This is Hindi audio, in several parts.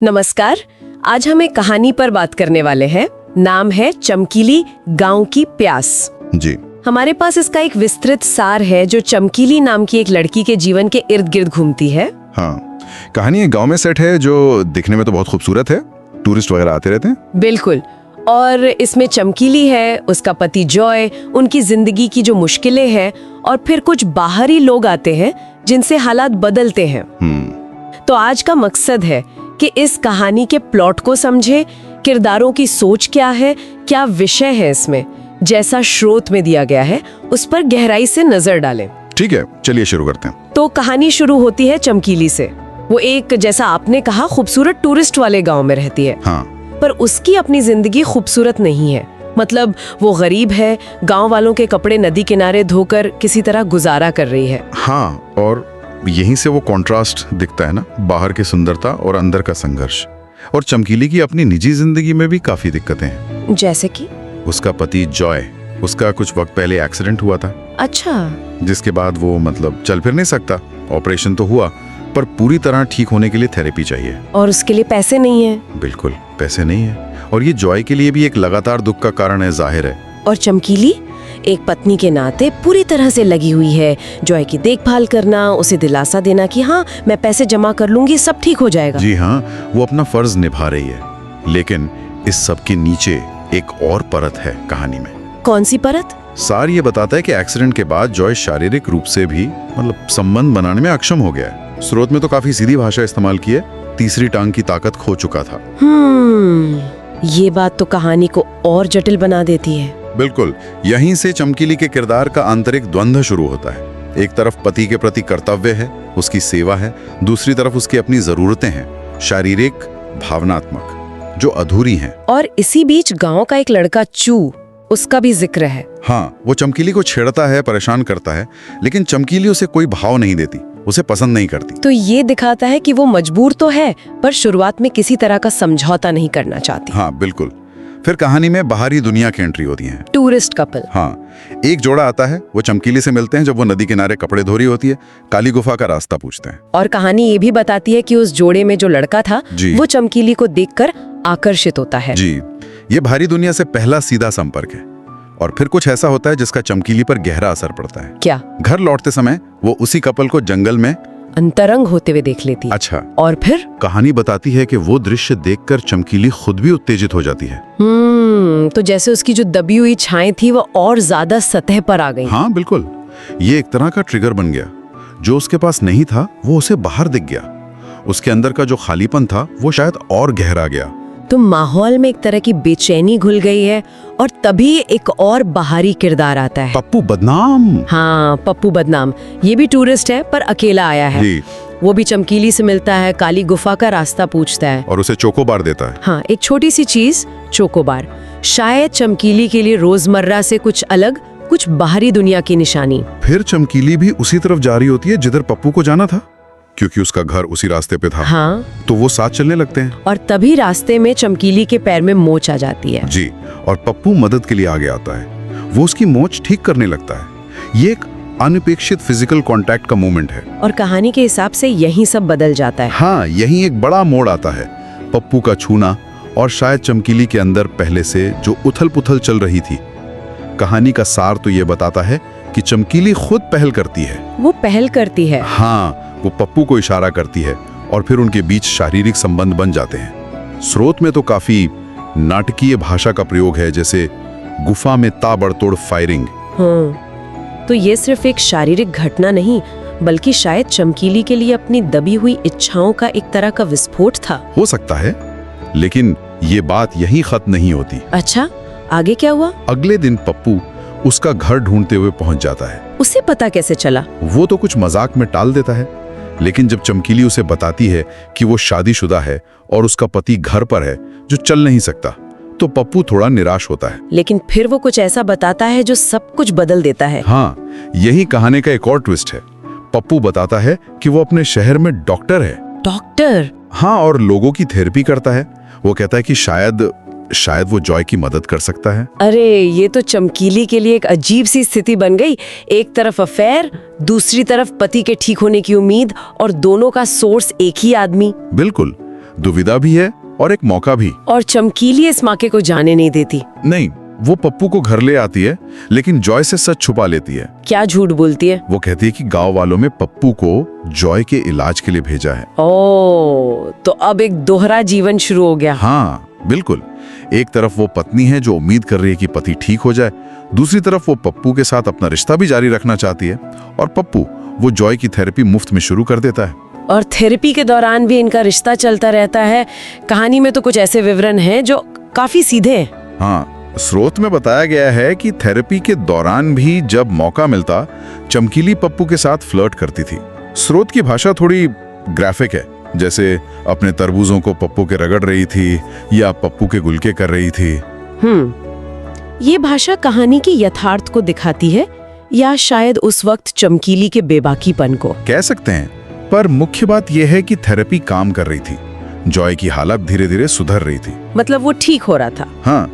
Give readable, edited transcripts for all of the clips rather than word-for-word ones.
नमस्कार। आज हम एक कहानी पर बात करने वाले हैं। नाम है चमकीली गांव की प्यास। जी। हमारे पास इसका एक विस्तृत सार है जो चमकीली नाम की एक लड़की के जीवन के इर्द गिर्द घूमती है। हाँ, कहानी एक गांव में सेट है जो दिखने में तो बहुत खूबसूरत है। टूरिस्ट वगैरह आते रहते हैं। बिल्कुल। और इसमें चमकीली है, उसका पति जॉय, उनकी जिंदगी की जो मुश्किलें हैं और फिर कुछ बाहरी लोग आते हैं जिनसे हालात बदलते हैं। तो आज का मकसद है कि इस कहानी के प्लॉट को समझे, किरदारों की सोच क्या है, क्या विषय है इसमें, जैसा स्रोत में दिया गया है उस पर गहराई से नजर डालें। ठीक है, चलिए शुरू करते हैं। तो कहानी शुरू होती है चमकीली से। वो एक, जैसा आपने कहा, खूबसूरत टूरिस्ट वाले गांव में रहती है। हाँ। पर उसकी अपनी जिंदगी खूबसूरत नहीं है। मतलब वो गरीब है, गांव वालों के कपड़े नदी किनारे धोकर किसी तरह गुजारा कर रही है। हाँ, और यहीं से वो कॉन्ट्रास्ट दिखता है ना, बाहर की सुंदरता और अंदर का संघर्ष। और चमकीली की अपनी निजी जिंदगी में भी काफी दिक्कतें हैं। जैसे कि उसका पति जॉय, उसका कुछ वक्त पहले एक्सीडेंट हुआ था। अच्छा। जिसके बाद वो चल फिर नहीं सकता। ऑपरेशन तो हुआ पर पूरी तरह ठीक होने के लिए थेरेपी चाहिए। और उसके लिए पैसे नहीं है। बिल्कुल, पैसे नहीं है। और ये जॉय के लिए भी एक लगातार दुख का कारण है, जाहिर है। और चमकीली एक पत्नी के नाते पूरी तरह से लगी हुई है जॉय की देखभाल करना, उसे दिलासा देना कि हाँ, मैं पैसे जमा कर लूंगी, सब ठीक हो जाएगा। जी हाँ, वो अपना फर्ज निभा रही है। लेकिन इस सब के नीचे एक और परत है कहानी में। कौन सी परत? सार ये बताता है कि एक्सीडेंट के बाद जॉय शारीरिक रूप से भी संबंध बनाने में अक्षम हो गया है। स्रोत में तो काफी सीधी भाषा इस्तेमाल की है। तीसरी टांग की ताकत खो चुका था। ये बात तो कहानी को और जटिल बना देती है। बिल्कुल, यहीं से चमकीली के किरदार का आंतरिक द्वंद्व शुरू होता है। एक तरफ पति के प्रति कर्तव्य है, उसकी सेवा है, दूसरी तरफ उसकी अपनी जरूरतें हैं, शारीरिक, भावनात्मक, जो अधूरी हैं। और इसी बीच गांव का एक लड़का चू, उसका भी जिक्र है। हाँ, वो चमकीली को छेड़ता है, परेशान करता है, लेकिन चमकीली उसे कोई भाव नहीं देती, उसे पसंद नहीं करती। तो ये दिखाता है कि वो मजबूर तो है, पर शुरुआत में किसी तरह का समझौता नहीं करना चाहती। हाँ बिल्कुल। फिर कहानी में बाहरी दुनिया की एंट्री होती है। Tourist couple. हाँ, एक जोड़ा आता है, वो चमकीली से मिलते हैं जब वो नदी किनारे कपड़े धो रही होती है, काली गुफा का रास्ता पूछते हैं। और कहानी ये भी बताती है कि उस जोड़े में जो लड़का था वो चमकीली को देखकर आकर्षित होता है। जी, ये बाहरी दुनिया से पहला सीधा संपर्क है। और फिर कुछ ऐसा होता है जिसका चमकीली पर गहरा असर पड़ता है। क्या? घर लौटते समय वो उसी कपल को जंगल में अंतरंग होते हुए देख लेती है। अच्छा। और फिर कहानी बताती है कि वो दृश्य देखकर चमकीली खुद भी उत्तेजित हो जाती है। तो जैसे उसकी जो दबी हुई छाएं थी वो और ज्यादा सतह पर आ गई। हाँ बिल्कुल, ये एक तरह का ट्रिगर बन गया। जो उसके पास नहीं था वो उसे बाहर दिख गया। उसके अंदर का जो खालीपन था वो शायद और गहरा गया। तो माहौल में एक तरह की बेचैनी घुल गई है। और तभी एक और बाहरी किरदार आता है, पप्पू बदनाम। हाँ, पप्पू बदनाम। ये भी टूरिस्ट है पर अकेला आया है। जी। वो भी चमकीली से मिलता है, काली गुफा का रास्ता पूछता है और उसे चोकोबार देता है। हाँ, एक छोटी सी चीज, चोकोबार। शायद चमकीली के लिए रोजमर्रा से कुछ अलग, कुछ बाहरी दुनिया की निशानी। फिर चमकीली भी उसी तरफ जा रही होती है जिधर पप्पू को जाना था, क्योंकि उसका घर उसी रास्ते पे था। हाँ। तो वो साथ चलने लगते हैं। और तभी रास्ते में चमकीली के पैर में मोच आ जाती है। जी, और पप्पू मदद के लिए आगे आता है। वो उसकी मोच ठीक करने लगता है। ये एक अनपेक्षित फिजिकल कांटेक्ट का मोमेंट है। और कहानी के हिसाब से यही सब बदल जाता है। हाँ, यही एक बड़ा मोड़ आता है। पप्पू का छूना और शायद चमकीली के अंदर पहले से जो उथल पुथल चल रही थी। कहानी का सार तो ये बताता है कि चमकीली खुद पहल करती है। वो पहल करती है। हाँ, वो पप्पू को इशारा करती है और फिर उनके बीच शारीरिक संबंध बन जाते हैं। स्रोत में तो काफी नाटकीय भाषा का प्रयोग है, जैसे गुफा में ताबड़तोड़ फायरिंग। हाँ, तो ये सिर्फ एक शारीरिक घटना नहीं, बल्कि शायद चमकीली के लिए अपनी दबी हुई इच्छाओं का एक तरह का विस्फोट था। हो सकता है, लेकिन ये बात यहीं खत्म नहीं होती। अच्छा, आगे क्या हुआ? अगले दिन पप्पू उसका घर ढूंढते हुए पहुंच जाता है। उसे पता कैसे चला? वो तो कुछ मजाक में टाल देता है, लेकिन जब चमकीली उसे बताती है कि वो शादीशुदा है और उसका पति घर पर है जो चल नहीं सकता, तो पप्पू थोड़ा निराश होता है। लेकिन फिर वो कुछ ऐसा बताता है जो सब कुछ बदल देता है। हाँ, यही कहानी का एक और ट्विस्ट है। पप्पू बताता है कि वो अपने शहर में डॉक्टर है। डॉक्टर? हाँ, और लोगों की थेरेपी करता है। वो कहता है कि शायद वो जॉय की मदद कर सकता है। अरे, ये तो चमकीली के लिए एक अजीब सी स्थिति बन गई। एक तरफ अफेयर, दूसरी तरफ पति के ठीक होने की उम्मीद, और दोनों का सोर्स एक ही आदमी। बिल्कुल, दुविधा भी है और एक मौका भी। और चमकीली इस मौके को जाने नहीं देती। नहीं, वो पप्पू को घर ले आती है, लेकिन जॉय से सच छुपा लेती है। क्या झूठ बोलती है? वो कहती है कि गांव वालों में पप्पू को जॉय के इलाज के लिए भेजा है। ओह, तो अब एक दोहरा जीवन शुरू हो गया। हाँ बिल्कुल। एक तरफ वो पत्नी है जो उम्मीद कर रही है कि पति ठीक हो जाए, दूसरी तरफ वो पप्पू के साथ अपना रिश्ता भी जारी रखना चाहती है, और पप्पू वो जॉय की थेरेपी मुफ्त में शुरू कर देता है। और थेरेपी के दौरान भी इनका रिश्ता चलता रहता है। कहानी में तो कुछ ऐसे विवरण हैं जो काफी सीधे हैं। हाँ, स्रोत में बताया गया है कि थेरेपी के दौरान भी जब मौका मिलता, चमकीली पप्पू के साथ फ्लर्ट करती थी। स्रोत की भाषा थोड़ी ग्राफिक है, जैसे अपने तरबूजों को पप्पू के रगड़ रही थी या पप्पू के गुलके कर रही थी। ये भाषा कहानी की यथार्थ को दिखाती है या शायद उस वक्त चमकीली के बेबाकीपन को? कह सकते हैं, पर मुख्य बात यह है कि थेरेपी काम कर रही थी। जॉय की हालत धीरे धीरे सुधर रही थी। मतलब वो ठीक हो रहा था। हाँ,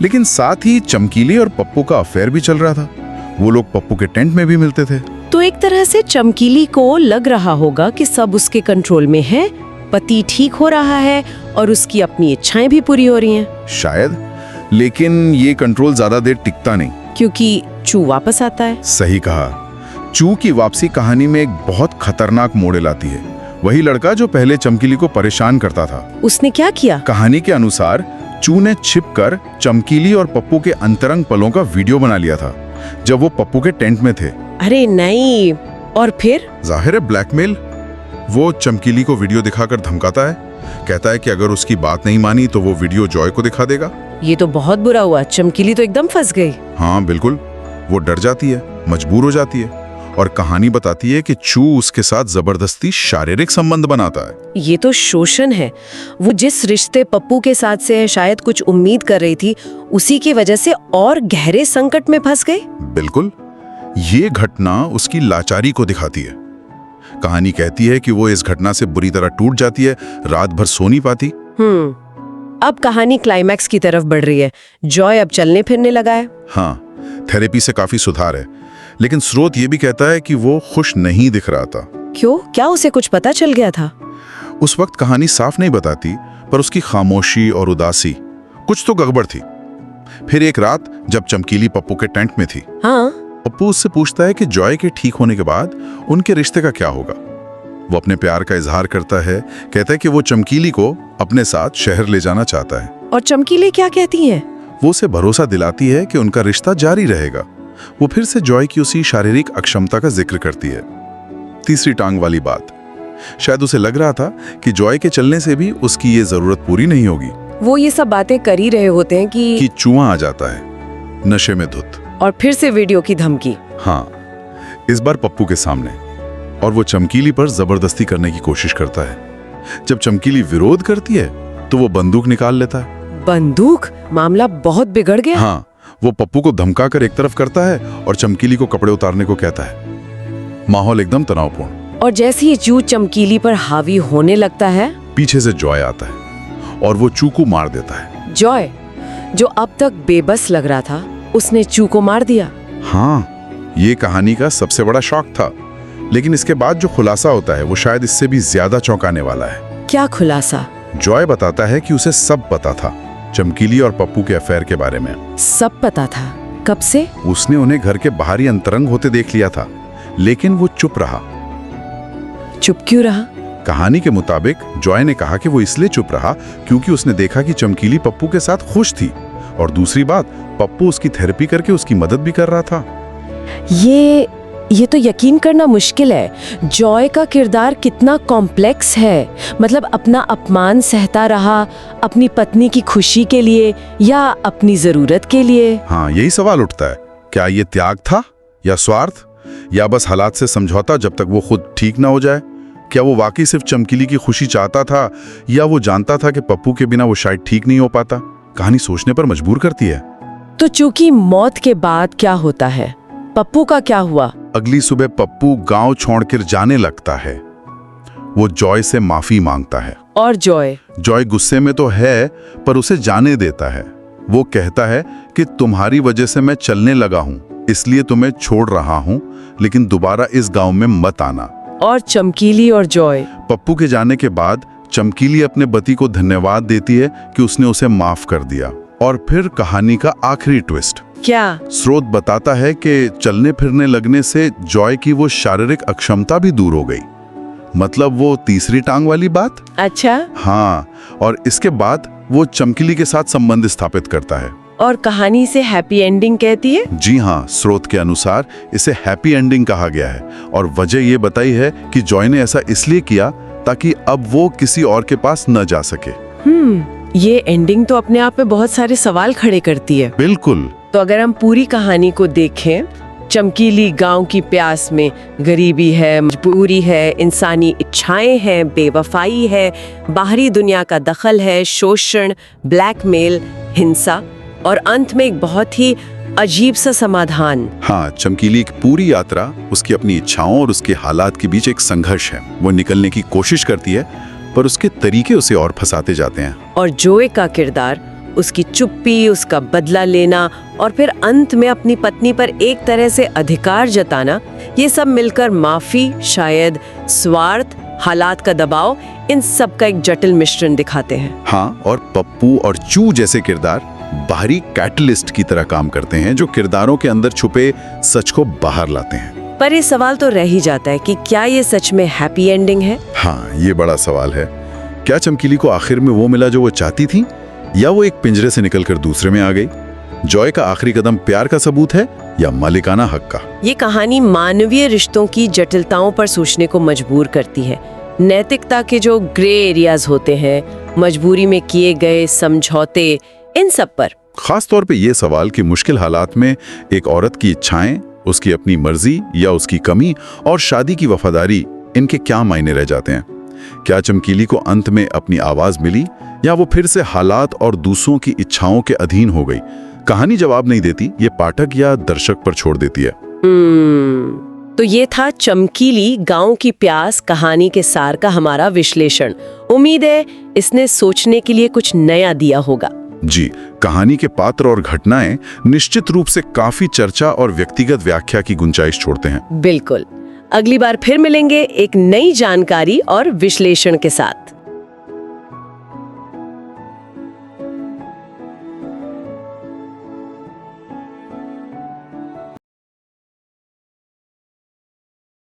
लेकिन साथ ही चमकीली और पप्पू का अफेयर भी चल रहा था। वो लोग पप्पू के टेंट में भी मिलते थे। तो एक तरह से चमकीली को लग रहा होगा कि सब उसके कंट्रोल में है, पति ठीक हो रहा है और उसकी अपनी इच्छाएं भी पूरी हो रही हैं। शायद, लेकिन ये कंट्रोल ज्यादा देर टिकता नहीं, क्योंकि चू वापस आता है। सही कहा। चू की वापसी कहानी में एक बहुत खतरनाक मोड़ लाती है। वही लड़का जो पहले चमकीली को परेशान करता था। उसने क्या किया? कहानी के अनुसार चू ने छिपकर चमकीली और पप्पू के अंतरंग पलों का वीडियो बना लिया था, जब वो पप्पू के टेंट में थे। अरे नहीं, और फिर? जाहिर है ब्लैकमेल। वो चमकीली को वीडियो दिखाकर धमकाता है, कहता है कि अगर उसकी बात नहीं मानी तो वो वीडियो जॉय को दिखा देगा। ये तो बहुत बुरा हुआ। चमकीली तो एकदम फंस गई। हाँ बिल्कुल, वो डर जाती है, मजबूर हो जाती है, और कहानी बताती है कि चू उसके साथ जबरदस्ती शारीरिक संबंध बनाता है। ये तो शोषण है। वो जिस रिश्ते पप्पू के साथ से शायद कुछ उम्मीद कर रही थी, उसी की वजह से और गहरे संकट में फंस गई। बिल्कुल, ये घटना उसकी लाचारी को दिखाती है। कहानी कहती है कि वो इस घटना से बुरी तरह टूट जाती है, रात भर सो नहीं पाती। अब कहानी क्लाइमैक्स की तरफ बढ़ रही है। जॉय अब चलने फिरने लगा है। हाँ, थेरेपी से काफी सुधार है, लेकिन स्रोत ये भी कहता है कि वो खुश नहीं दिख रहा था। क्यों? क्या उसे कुछ पता चल गया था? उस वक्त कहानी साफ नहीं बताती, पर उसकी खामोशी और उदासी, कुछ तो गड़बड़ थी। फिर एक रात जब चमकीली पप्पू के टेंट में थी, हाँ, पप्पू उससे पूछता है कि जॉय के ठीक होने के बाद उनके रिश्ते का क्या होगा। वो अपने प्यार का इजहार करता है, कहता है कि वो चमकीली को अपने साथ शहर ले जाना चाहता है। और चमकीली क्या कहती है? वो उसे भरोसा दिलाती है कि उनका रिश्ता जारी रहेगा। वो फिर से जॉय की उसी शारीरिक अक्षमता का जिक्र करती है। तीसरी टांग वाली बात, शायद उसे लग रहा था कि जॉय के चलने से भी उसकी ये जरूरत पूरी नहीं होगी। वो ये सब बातें कर ही रहे होते हैं कि चूहा आ जाता है, नशे में धुत। और फिर से वीडियो की धमकी। हाँ, इस बार पप्पू के सामने, और वो चमकीली पर जबरदस्ती करने की कोशिश करता है। जब चमकीली विरोध करती है तो वो बंदूक निकाल लेता है। बंदूक? मामला बहुत बिगड़ गया। हाँ, वो पप्पू को धमकाकर एक तरफ करता है और चमकीली को कपड़े उतारने को कहता है। माहौल एकदम तनावपूर्ण। और जैसे ही चू चमकीली पर हावी होने लगता है, पीछे से जॉय आता है और वो चू को मार देता है। जॉय, जो अब तक बेबस लग रहा था, उसने चू को मार दिया। हाँ, ये कहानी का सबसे बड़ा शॉक था, लेकिन इसके बाद जो खुलासा होता है वो शायद इससे भी ज्यादा चौंकाने वाला है। क्या खुलासा? जॉय बताता है कि उसे सब पता था चमकीली और पप्पू के अफेयर के बारे में। सब पता था? कब से? उसने उन्हें घर के बाहरी अंतरंग होते देख लिया था, लेकिन वो चुप रहा। चुप क्यों रहा? कहानी के मुताबिक जॉय ने कहा कि वो इसलिए चुप रहा क्योंकि उसने देखा कि चमकीली पप्पू के साथ खुश थी, और दूसरी बात, पप्पू उसकी थेरेपी करके उसकी मदद भी कर रहा था। ये तो यकीन करना मुश्किल है। जॉय का किरदार कितना कॉम्प्लेक्स है। मतलब अपना अपमान सहता रहा, अपनी पत्नी की खुशी के लिए या अपनी जरूरत के लिए। हाँ, यही सवाल उठता है, क्या ये त्याग था या स्वार्थ, या बस हालात से समझौता जब तक वो खुद ठीक ना हो जाए? क्या वो वाकई सिर्फ चमकीली की खुशी चाहता था, या वो जानता था कि पप्पू के बिना वो शायद ठीक नहीं हो पाता? कहानी सोचने पर मजबूर करती है। तो चूंकि मौत के बाद क्या होता है? पप्पू का क्या हुआ? अगली सुबह पप्पू गांव छोड़कर जाने लगता है। वो जॉय से माफी मांगता है। और जॉय गुस्से में तो है, पर उसे जाने देता है। वो कहता है कि तुम्हारी वजह से मैं चलने लगा हूं, इसलिए तुम्हें छोड़ रहा हूं, लेकिन दोबारा इस गांव में मत आना। और चमकीली और जॉय? पप्पू के जाने के बाद चमकीली अपने पति को धन्यवाद देती है कि उसने उसे माफ कर दिया। और फिर कहानी का आखिरी ट्विस्ट। क्या? स्रोत बताता है कि चलने फिरने लगने से जॉय की वो शारीरिक अक्षमता भी दूर हो गई। मतलब वो तीसरी टांग वाली बात। अच्छा। हाँ, और इसके बाद वो चमकीली के साथ संबंध स्थापित करता है। और कहानी से हैप्पी एंडिंग कहती है? जी हाँ, स्रोत के अनुसार इसे हैप्पी एंडिंग कहा गया है और वजह ये बताई है कि जॉय ने ऐसा इसलिए किया ताकि अब वो किसी और के पास न जा सके। ये एंडिंग तो अपने आप में बहुत सारे सवाल खड़े करती है। बिल्कुल। तो अगर हम पूरी कहानी को देखें, चमकीली गांव की प्यास में गरीबी है, मजबूरी है, इंसानी इच्छाएं हैं, बेवफाई है, बाहरी दुनिया का दखल है, शोषण, ब्लैकमेल, हिंसा और अंत में एक बहुत ही अजीब सा समाधान। हाँ, चमकीली की पूरी यात्रा उसकी अपनी इच्छाओं और उसके हालात के बीच एक संघर्ष है। वो निकलने की कोशिश करती है पर उसके तरीके उसे और फंसाते जाते हैं। और जोए का किरदार, उसकी चुप्पी, उसका बदला लेना और फिर अंत में अपनी पत्नी पर एक तरह से अधिकार जताना, ये सब मिलकर माफी, शायद स्वार्थ, हालात का दबाव, इन सब का एक जटिल मिश्रण दिखाते हैं। हाँ, और पप्पू और चू जैसे किरदार बाहरी कैटलिस्ट की तरह काम करते हैं जो किरदारों के अंदर छुपे सच को बाहर लाते हैं। पर ये सवाल तो रह ही जाता है कि क्या ये सच में हैप्पी एंडिंग है? हाँ, ये बड़ा सवाल है। क्या चमकीली को आखिर में वो मिला जो वो चाहती थी, या वो एक पिंजरे से निकलकर दूसरे में आ गई? जॉय का आखिरी कदम प्यार का सबूत है या मालिकाना हक का? ये कहानी मानवीय रिश्तों की जटिलताओं पर सोचने को मजबूर करती है। नैतिकता के जो ग्रे एरियाज होते हैं, मजबूरी में किए गए समझौते, इन सब पर। खास तौर पे ये सवाल कि मुश्किल हालात में एक औरत की इच्छाएं, उसकी अपनी मर्जी या उसकी कमी और शादी की वफादारी, इनके क्या मायने रह जाते हैं? क्या चमकीली को अंत में अपनी आवाज मिली या वो फिर से हालात और दूसरों की इच्छाओं के अधीन हो गई? कहानी जवाब नहीं देती, ये पाठक या दर्शक पर छोड़ देती है। तो ये था चमकीली गांव की प्यास कहानी के सार का हमारा विश्लेषण। उम्मीद है इसने सोचने के लिए कुछ नया दिया होगा। जी, कहानी के पात्र और घटनाएं निश्चित रूप से काफी चर्चा और व्यक्तिगत व्याख्या की गुंजाइश छोड़ते हैं। बिल्कुल। अगली बार फिर मिलेंगे एक नई जानकारी और विश्लेषण के साथ।